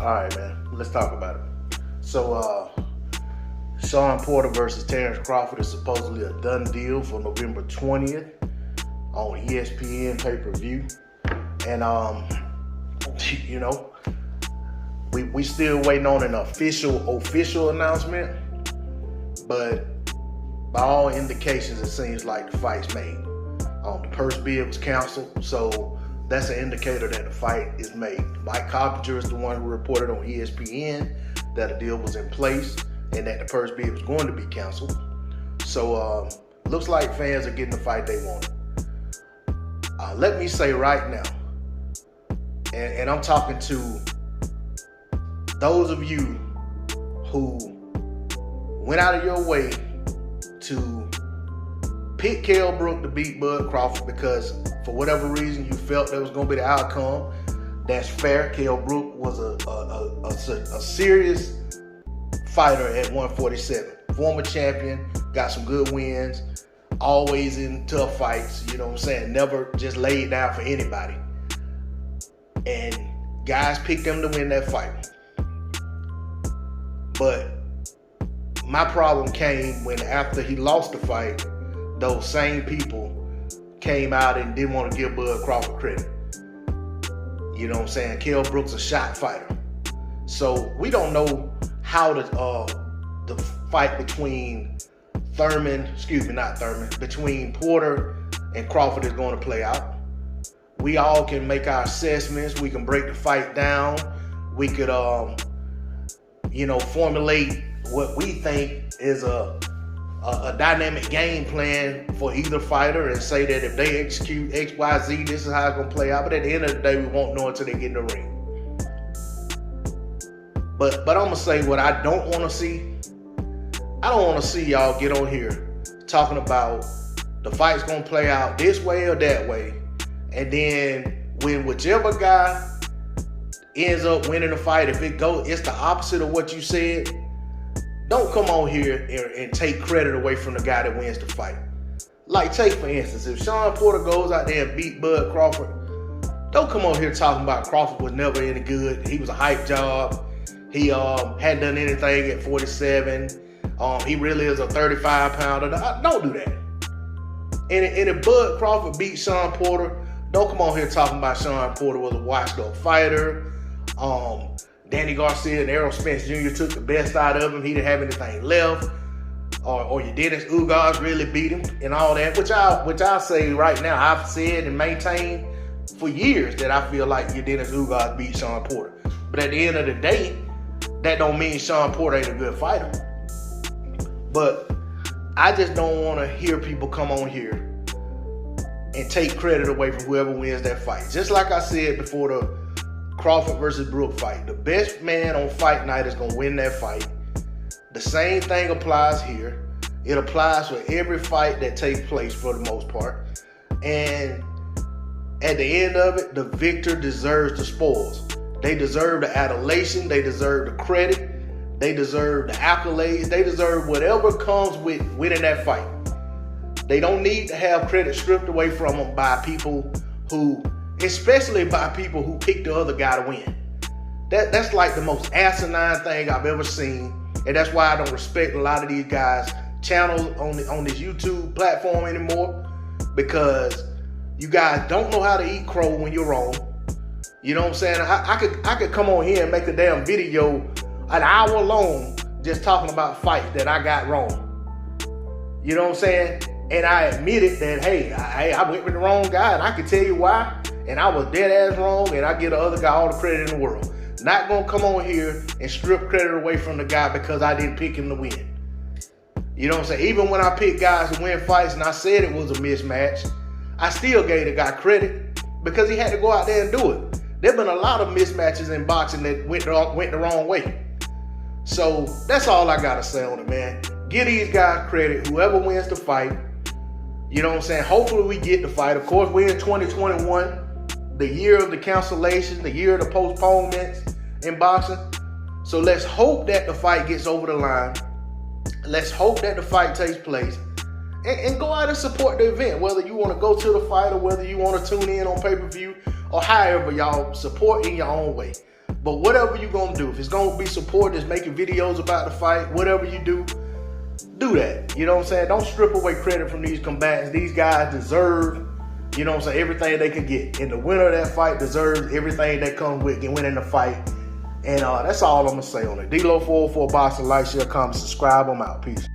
All right, man. Let's talk about it. So, Shawn Porter versus Terence Crawford is supposedly a done deal for November 20th on ESPN pay-per-view. And, you know, we still waiting on an official announcement. But by all indications, it seems like the fight's made. The purse bid was canceled, so that's an indicator that the fight is made. Mike Carpenter is the one who reported on ESPN that a deal was in place and that the purse bid was going to be canceled. So looks like fans are getting the fight they wanted. Let me say right now, and I'm talking to those of you who went out of your way to pick Kell Brook to beat Bud Crawford because for whatever reason you felt that was going to be the outcome. That's fair. Kell Brook was a serious fighter at 147. Former champion, got some good wins, always in tough fights, you know what I'm saying? Never just laid down for anybody. And guys picked him to win that fight. But my problem came when after he lost the fight, those same people came out and didn't want to give Bud Crawford credit. You know what I'm saying? Kell Brook's a shot fighter. So we don't know how the fight between between Porter and Crawford is going to play out. We all can make our assessments. We can break the fight down. We could, formulate what we think is a dynamic game plan for either fighter and say that if they execute X, Y, Z, this is how it's going to play out. But at the end of the day, we won't know until they get in the ring. But I'm going to say what I don't want to see. I don't want to see y'all get on here talking about the fight's going to play out this way or that way. And then when whichever guy ends up winning the fight, if it's the opposite of what you said, don't come on here and take credit away from the guy that wins the fight. Like, take for instance, if Shawn Porter goes out there and beat Bud Crawford, don't come on here talking about Crawford was never any good. He was a hype job. He hadn't done anything at 47. He really is a 35-pounder. Don't do that. And if Bud Crawford beat Shawn Porter, don't come on here talking about Shawn Porter was a washed-up fighter. Danny Garcia and Errol Spence Jr. took the best out of him. He didn't have anything left. Or your Dennis Ugas really beat him and all that, which I'll say right now, I've said and maintained for years that I feel like your Dennis Ugas beat Shawn Porter. But at the end of the day, that don't mean Shawn Porter ain't a good fighter. But I just don't want to hear people come on here and take credit away from whoever wins that fight. Just like I said before the Crawford versus Brook fight, the best man on fight night is going to win that fight. The same thing applies here. It applies for every fight that takes place for the most part. And at the end of it, the victor deserves the spoils. They deserve the adulation. They deserve the credit. They deserve the accolades. They deserve whatever comes with winning that fight. They don't need to have credit stripped away from them by people who, especially by people who pick the other guy to win. That's like the most asinine thing I've ever seen. And that's why I don't respect a lot of these guys' channels on this YouTube platform anymore. Because you guys don't know how to eat crow when you're wrong. You know what I'm saying? I could come on here and make a damn video an hour long just talking about fights that I got wrong. You know what I'm saying? And I admitted that, hey, I went with the wrong guy, and I can tell you why. And I was dead ass wrong, and I give the other guy all the credit in the world. Not gonna come on here and strip credit away from the guy because I didn't pick him to win. You know what I'm saying? Even when I picked guys to win fights and I said it was a mismatch, I still gave the guy credit because he had to go out there and do it. There have been a lot of mismatches in boxing that went the wrong way. So that's all I gotta say on it, man. Give these guys credit, whoever wins the fight. You know what I'm saying? Hopefully we get the fight. Of course, we're in 2021. The year of the cancellation, the year of the postponements in boxing. So let's hope that the fight gets over the line. Let's hope that the fight takes place. And go out and support the event, whether you want to go to the fight or whether you want to tune in on pay-per-view or however y'all support in your own way. But whatever you gonna do, if it's gonna be supporters making videos about the fight, whatever you do that. You know what I'm saying? Don't strip away credit from these combatants. These guys deserve, you know what I'm saying, everything they can get. And the winner of that fight deserves everything that comes with winning the fight. And that's all I'm gonna say on it. D-Lo 404 Boxing, like, share, comment, subscribe. I'm out. Peace.